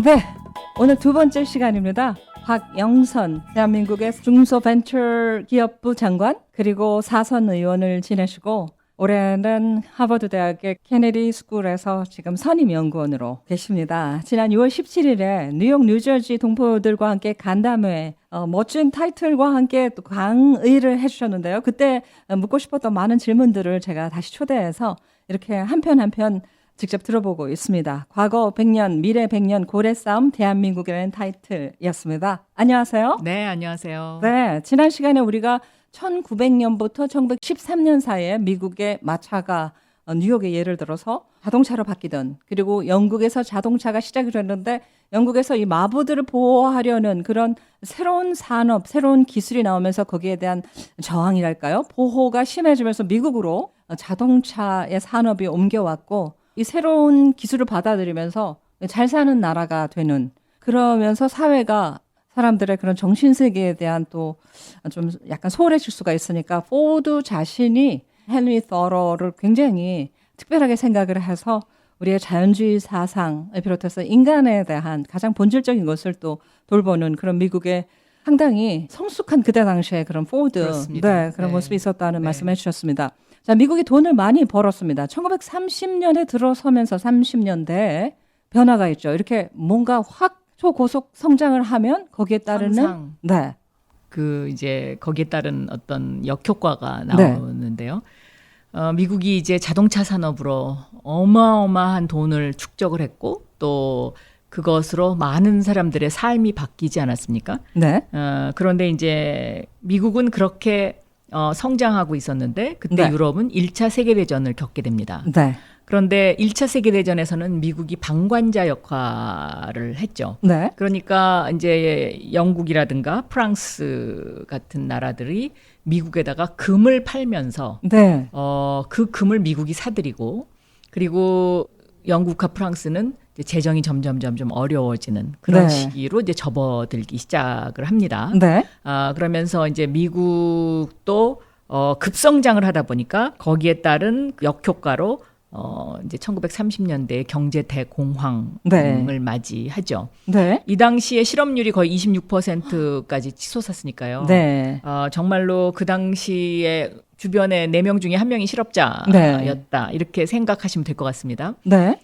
네, 오늘 두 번째 시간입니다. 박영선 대한민국의 중소벤처기업부 장관 그리고 사선 의원을 지내시고 올해는 하버드 대학의 케네디 스쿨에서 지금 선임 연구원으로 계십니다. 지난 6월 17일에 뉴욕, 뉴저지 동포들과 함께 간담회 멋진 타이틀과 함께 또 강의를 해주셨는데요. 그때 묻고 싶었던 많은 질문들을 제가 다시 초대해서 이렇게 한 편 한 편 직접 들어보고 있습니다. 과거 100년, 미래 100년 고래 싸움 대한민국이라는 타이틀이었습니다. 안녕하세요. 네, 안녕하세요. 네, 지난 시간에 우리가 1900년부터 1913년 사이에 미국의 마차가 뉴욕의 예를 들어서 자동차로 바뀌던, 그리고 영국에서 자동차가 시작이 됐는데 영국에서 이 마부들을 보호하려는 그런 새로운 산업, 새로운 기술이 나오면서 거기에 대한 저항이랄까요? 보호가 심해지면서 미국으로 자동차의 산업이 옮겨왔고 이 새로운 기술을 받아들이면서 잘 사는 나라가 되는, 그러면서 사회가 사람들의 그런 정신세계에 대한 또 좀 약간 소홀해질 수가 있으니까 포드 자신이 헨리 서러를 굉장히 특별하게 생각을 해서 우리의 자연주의 사상을 비롯해서 인간에 대한 가장 본질적인 것을 또 돌보는 그런 미국의 상당히 성숙한 그때 당시에 그런 포드 네, 그런 모습이 있었다는 말씀을 해주셨습니다. 자, 미국이 돈을 많이 벌었습니다. 1930년에 들어서면서 30년대에 변화가 있죠. 이렇게 뭔가 확 초고속 성장을 하면 거기에 따르는 상상. 네. 이제 거기에 따른 어떤 역효과가 나오는데요. 미국이 이제 자동차 산업으로 어마어마한 돈을 축적을 했고 또 그것으로 많은 사람들의 삶이 바뀌지 않았습니까? 네. 그런데 이제 미국은 그렇게 성장하고 있었는데 그때 네. 유럽은 1차 세계대전을 겪게 됩니다. 네. 그런데 1차 세계대전에서는 미국이 방관자 역할을 했죠. 네. 그러니까 이제 영국이라든가 프랑스 같은 나라들이 미국에다가 금을 팔면서 네. 그 금을 미국이 사들이고, 그리고 영국과 프랑스는 이제 재정이 점점 어려워지는 그런 네. 시기로 이제 접어들기 시작을 합니다. 네. 그러면서 이제 미국도 급성장을 하다 보니까 거기에 따른 역효과로 이제 1930년대에 경제 대공황을 네. 맞이하죠. 네. 이 당시에 실업률이 거의 26%까지 치솟았으니까요. 네. 정말로 그 당시에 주변에 4명 중에 1명이 실업자였다. 네. 이렇게 생각하시면 될 것 같습니다. 네.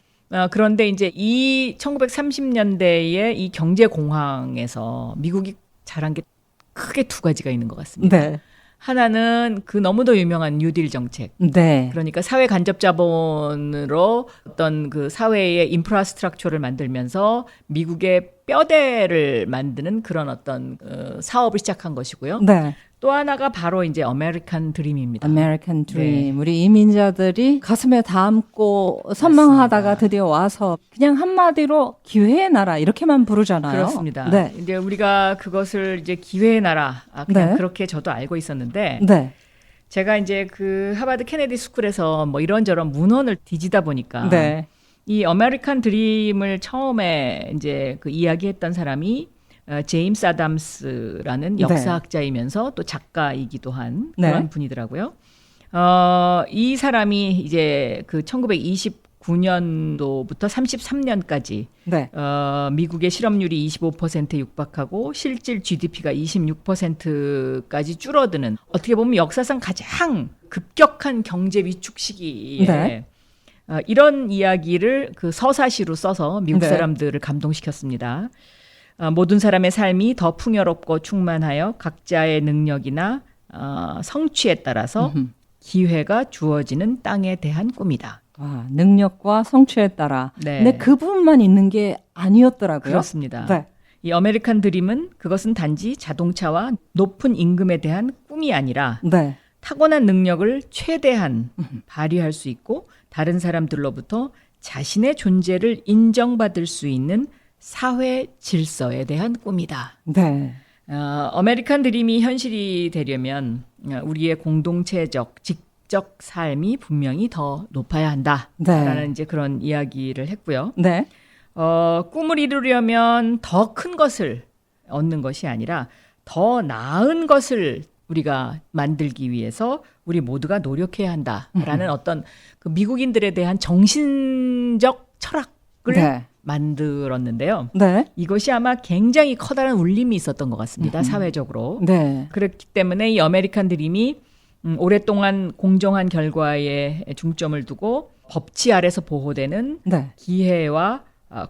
그런데 이제 이 1930년대의 이 경제 공황에서 미국이 잘한 게 크게 두 가지가 있는 것 같습니다. 네. 하나는 그 너무도 유명한 뉴딜 정책. 네. 그러니까 사회 간접 자본으로 어떤 그 사회의 인프라스트럭처를 만들면서 미국의 뼈대를 만드는 그런 어떤 사업을 시작한 것이고요. 네. 또 하나가 바로 이제 아메리칸 드림입니다. 아메리칸 드림. 우리 이민자들이 가슴에 담고 선망하다가 맞습니다. 드디어 와서 그냥 한마디로 기회의 나라 이렇게만 부르잖아요. 그렇습니다. 네. 이제 우리가 그것을 이제 기회의 나라 그냥 네. 그렇게 저도 알고 있었는데 네. 제가 이제 그 하버드 케네디 스쿨에서 뭐 이런저런 문헌을 뒤지다 보니까 네. 이 아메리칸 드림을 처음에 이제 그 이야기했던 사람이 제임스 아담스라는 역사학자이면서 또 작가이기도 한 그런 네. 분이더라고요. 이 사람이 이제 그 1929년도부터 33년까지 네. 미국의 실업률이 25%에 육박하고 실질 GDP가 26%까지 줄어드는, 어떻게 보면 역사상 가장 급격한 경제 위축 시기에 네. 이런 이야기를 그 서사시로 써서 미국 네. 사람들을 감동시켰습니다. 모든 사람의 삶이 더 풍요롭고 충만하여 각자의 능력이나 성취에 따라서 기회가 주어지는 땅에 대한 꿈이다. 와, 능력과 성취에 따라. 네. 근데 그 부분만 있는 게 아니었더라고요. 그렇습니다. 네. 이 아메리칸 드림은 그것은 단지 자동차와 높은 임금에 대한 꿈이 아니라 네. 타고난 능력을 최대한 발휘할 수 있고 다른 사람들로부터 자신의 존재를 인정받을 수 있는 사회 질서에 대한 꿈이다. 네. 아메리칸 드림이 현실이 되려면 우리의 공동체적, 직접 삶이 분명히 더 높아야 한다라는 네. 이제 그런 이야기를 했고요. 네. 꿈을 이루려면 더 큰 것을 얻는 것이 아니라 더 나은 것을 우리가 만들기 위해서 우리 모두가 노력해야 한다라는 어떤 그 미국인들에 대한 정신적 철학을 네. 만들었는데요. 네. 이것이 아마 굉장히 커다란 울림이 있었던 것 같습니다. 사회적으로. 네. 그렇기 때문에 이 아메리칸 드림이 오랫동안 공정한 결과에 중점을 두고 법치 아래서 보호되는 네. 기회와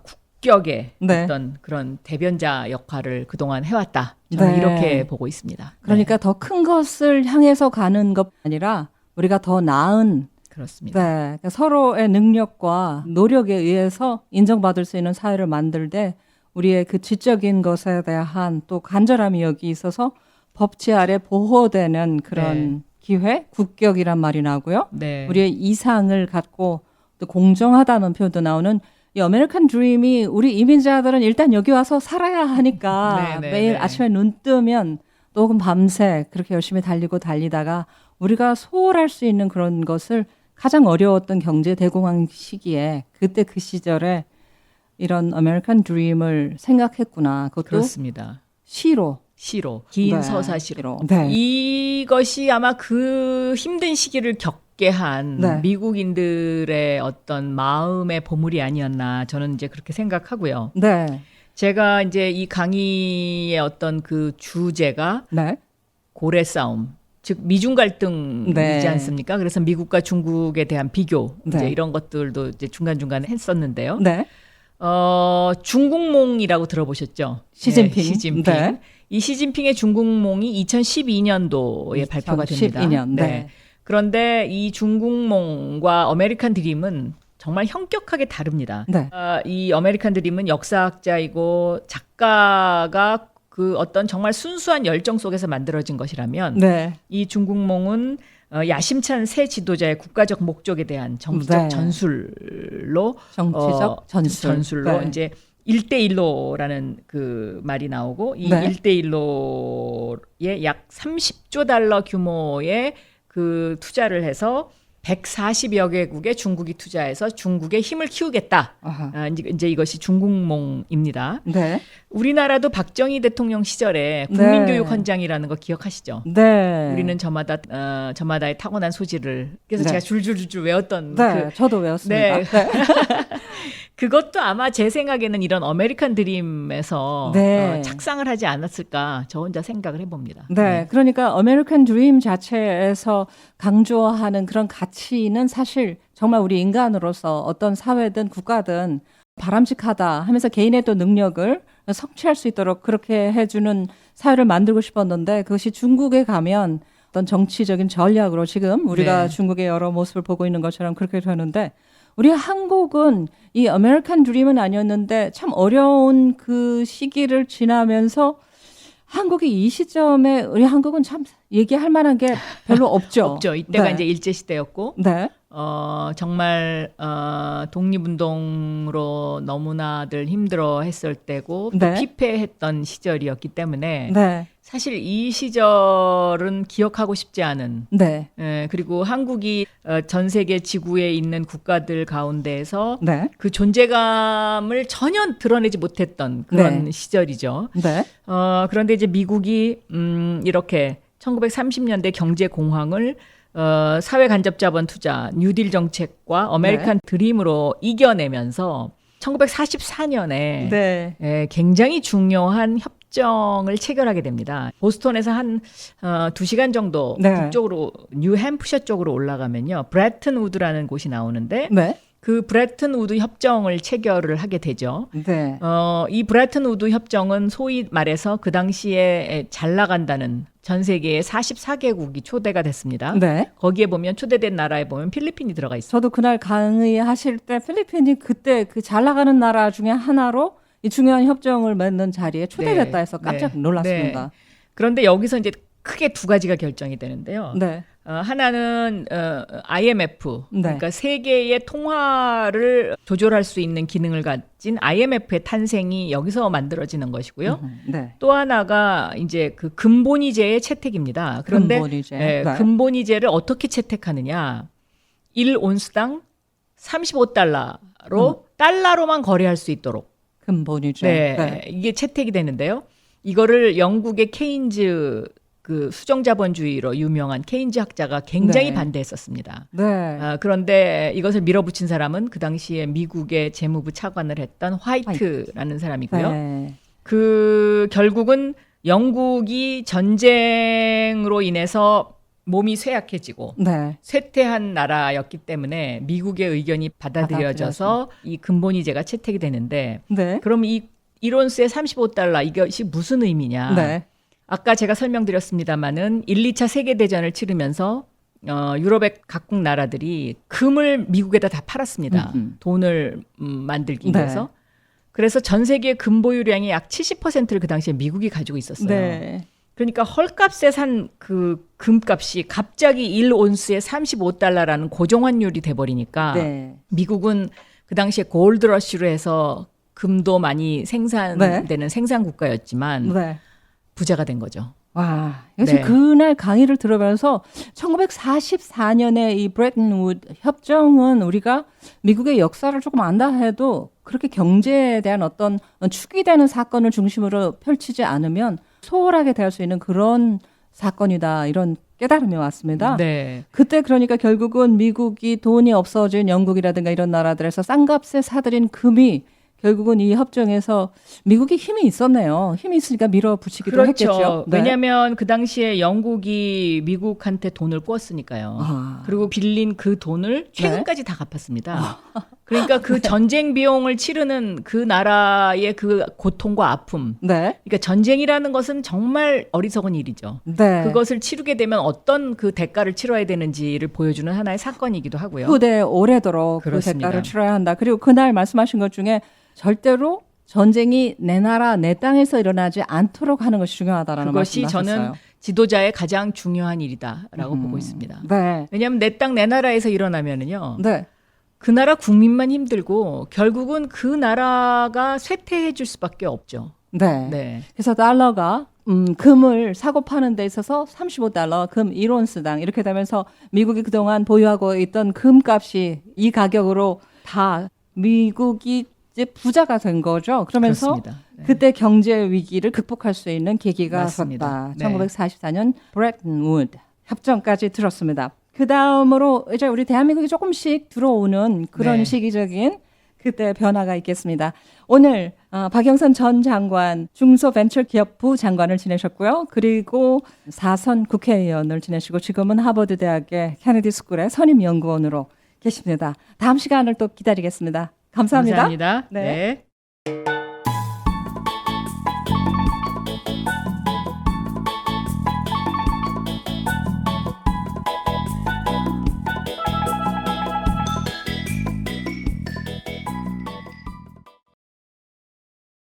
국격의 네. 어떤 그런 대변자 역할을 그동안 해왔다. 저는 네. 이렇게 보고 있습니다. 그러니까 더 큰 것을 향해서 가는 것 아니라 우리가 더 나은 그렇습니다. 네, 그러니까 서로의 능력과 노력에 의해서 인정받을 수 있는 사회를 만들 때 우리의 그 지적인 것에 대한 또 간절함이 여기 있어서 법치 아래 보호되는 그런 기회, 국격이란 말이 나오고요. 네. 우리의 이상을 갖고 또 공정하다는 표현도 나오는 이 아메리칸 드림이 우리 이민자들은 일단 여기 와서 살아야 하니까 네, 네, 매일 네. 아침에 눈 뜨면 또 혹은 밤새 그렇게 열심히 달리다가 우리가 소홀할 수 있는 그런 것을 가장 어려웠던 경제 대공황 시기에 그때 그 시절에 이런 아메리칸 드림을 생각했구나. 그것도 그렇습니다. 시로. 긴 네, 서사시로. 네. 이것이 아마 그 힘든 시기를 겪게 한 네. 미국인들의 어떤 마음의 보물이 아니었나 저는 이제 그렇게 생각하고요. 네. 제가 이제 이 강의의 어떤 그 주제가 네. 고래 싸움, 즉 미중 갈등이지 네. 않습니까? 그래서 미국과 중국에 대한 비교 네. 이제 이런 것들도 이제 중간중간에 했었는데요. 네. 중국몽이라고 들어보셨죠? 시진핑. 네, 시진핑. 네. 이 시진핑의 중국몽이 2012년도에 발표가 됩니다. 2012년. 네. 그런데 이 중국몽과 아메리칸 드림은 정말 현격하게 다릅니다. 네. 이 아메리칸 드림은 역사학자이고 작가가 그 어떤 정말 순수한 열정 속에서 만들어진 것이라면 네. 이 중국몽은 야심찬 새 지도자의 국가적 목적에 대한 정치적 네. 전술로 정치적 전술로 네. 이제 1대1로라는 그 말이 나오고 이 네. 1대1로에 약 30조 달러 규모의 그 투자를 해서 140여 개국의 중국이 투자해서 중국의 힘을 키우겠다. 아하. 이제 이것이 중국몽입니다. 네. 우리나라도 박정희 대통령 시절에 네. 국민교육 헌장이라는 거 기억하시죠? 네. 우리는 저마다의 타고난 소질을 그래서 네. 제가 줄줄줄 외웠던 네. 저도 외웠습니다. 네. 그것도 아마 제 생각에는 이런 아메리칸 드림에서 네. 착상을 하지 않았을까 저 혼자 생각을 해봅니다. 네, 그러니까 아메리칸 드림 자체에서 강조하는 그런 가치는 사실 정말 우리 인간으로서 어떤 사회든 국가든 바람직하다 하면서 개인의 또 능력을 성취할 수 있도록 그렇게 해주는 사회를 만들고 싶었는데 그것이 중국에 가면 어떤 정치적인 전략으로 지금 우리가 네. 중국의 여러 모습을 보고 있는 것처럼 그렇게 되는데 우리 한국은 이 아메리칸 드림은 아니었는데 참 어려운 그 시기를 지나면서 한국이 이 시점에 우리 한국은 참 얘기할 만한 게 별로 없죠. 없죠. 이때가 네. 이제 일제시대였고 네. 정말 독립운동으로 너무나들 힘들어했을 때고 또 네. 피폐했던 시절이었기 때문에 네. 사실 이 시절은 기억하고 싶지 않은 네. 그리고 한국이 전 세계 지구에 있는 국가들 가운데에서 네. 그 존재감을 전혀 드러내지 못했던 그런 네. 시절이죠. 네. 그런데 이제 미국이 이렇게 1930년대 경제 공황을 사회 간접 자본 투자, 뉴딜 정책과 아메리칸 드림으로 이겨내면서 1944년에 네. 굉장히 중요한 협정을 체결하게 됩니다. 보스턴에서 한 2시간 정도 네. 북쪽으로 뉴햄프셔 쪽으로 올라가면요. 브레튼 우드라는 곳이 나오는데 네. 그 브레튼 우드 협정을 체결을 하게 되죠. 네. 이 브레튼 우드 협정은 소위 말해서 그 당시에 잘 나간다는 전 세계의 44개국이 초대가 됐습니다. 네. 거기에 보면 초대된 나라에 보면 필리핀이 들어가 있어요. 저도 그날 강의하실 때 필리핀이 그때 그 잘 나가는 나라 중에 하나로 이 중요한 협정을 맺는 자리에 초대됐다 해서 깜짝 놀랐습니다. 그런데 여기서 이제 크게 두 가지가 결정이 되는데요. 네. 하나는 IMF, 네. 그러니까 세계의 통화를 조절할 수 있는 기능을 가진 IMF의 탄생이 여기서 만들어지는 것이고요. 네. 또 하나가 이제 그 근본위제의 채택입니다. 그런데 근본위제. 네. 근본위제를 어떻게 채택하느냐? 1온스당 35달러로 달러로만 거래할 수 있도록. 근본이죠. 네, 이게 채택이 되는데요. 이거를 영국의 케인즈 그 수정자본주의로 유명한 케인즈 학자가 굉장히 네. 반대했었습니다. 네. 그런데 이것을 밀어붙인 사람은 그 당시에 미국의 재무부 차관을 했던 화이트라는 사람이고요. 네. 그 결국은 영국이 전쟁으로 인해서 몸이 쇠약해지고 네. 쇠퇴한 나라였기 때문에 미국의 의견이 받아들여져서 이 근본이제가 채택이 되는데 네. 그럼 이 1온스에 35달러 이것이 무슨 의미냐? 네. 아까 제가 설명드렸습니다마는 1, 2차 세계대전을 치르면서 유럽의 각국 나라들이 금을 미국에다 다 팔았습니다. 돈을 만들기 네. 위해서. 그래서 전 세계 금 보유량의 약 70%를 그 당시에 미국이 가지고 있었어요. 네. 그러니까 헐값에 산 그 금값이 갑자기 1온스에 35달러라는 고정환율이 돼버리니까 네. 미국은 그 당시에 골드러시로 해서 금도 많이 생산되는 생산 국가였지만 네. 부자가 된 거죠. 와, 역시 네. 그날 강의를 들으면서 1944년에 이 브레튼 우드 협정은 우리가 미국의 역사를 조금 안다 해도 그렇게 경제에 대한 어떤 축이 되는 사건을 중심으로 펼치지 않으면 소홀하게 대할 수 있는 그런 사건이다 이런 깨달음이 왔습니다. 네. 그때 그러니까 결국은 미국이 돈이 없어진 영국이라든가 이런 나라들에서 싼값에 사들인 금이 결국은 이 협정에서 미국이 힘이 있었네요. 힘이 있으니까 밀어붙이기도 그렇죠. 했겠죠. 네. 왜냐하면 그 당시에 영국이 미국한테 돈을 꿨으니까요. 아. 그리고 빌린 그 돈을 최근까지 다 갚았습니다. 그러니까 그 전쟁 비용을 치르는 그 나라의 그 고통과 아픔. 네. 그러니까 전쟁이라는 것은 정말 어리석은 일이죠. 네. 그것을 치르게 되면 어떤 그 대가를 치러야 되는지를 보여주는 하나의 사건이기도 하고요. 후대에 오래도록 그 그렇습니다. 대가를 치러야 한다. 그리고 그날 말씀하신 것 중에 절대로 전쟁이 내 나라 내 땅에서 일어나지 않도록 하는 것이 중요하다라는 그것이 말씀하셨어요. 저는 지도자의 가장 중요한 일이다라고 보고 있습니다. 네. 왜냐하면 내 땅 내 나라에서 일어나면은요. 네. 그 나라 국민만 힘들고 결국은 그 나라가 쇠퇴해 줄 수밖에 없죠. 네. 네. 그래서 달러가 금을 사고 파는 데 있어서 35달러, 금 1온스당 이렇게 되면서 미국이 그동안 보유하고 있던 금값이 이 가격으로 다 미국이 이제 부자가 된 거죠. 그러면서 그렇습니다. 네. 그때 경제 위기를 극복할 수 있는 계기가 맞습니다. 섰다. 네. 1944년 브레튼 우드 협정까지 들었습니다. 그 다음으로 이제 우리 대한민국이 조금씩 들어오는 그런 네. 시기적인 그때 변화가 있겠습니다. 오늘 박영선 전 장관 중소벤처기업부 장관을 지내셨고요. 그리고 4선 국회의원을 지내시고 지금은 하버드 대학의 케네디 스쿨의 선임연구원으로 계십니다. 다음 시간을 또 기다리겠습니다. 감사합니다. 감사합니다. 네. 네.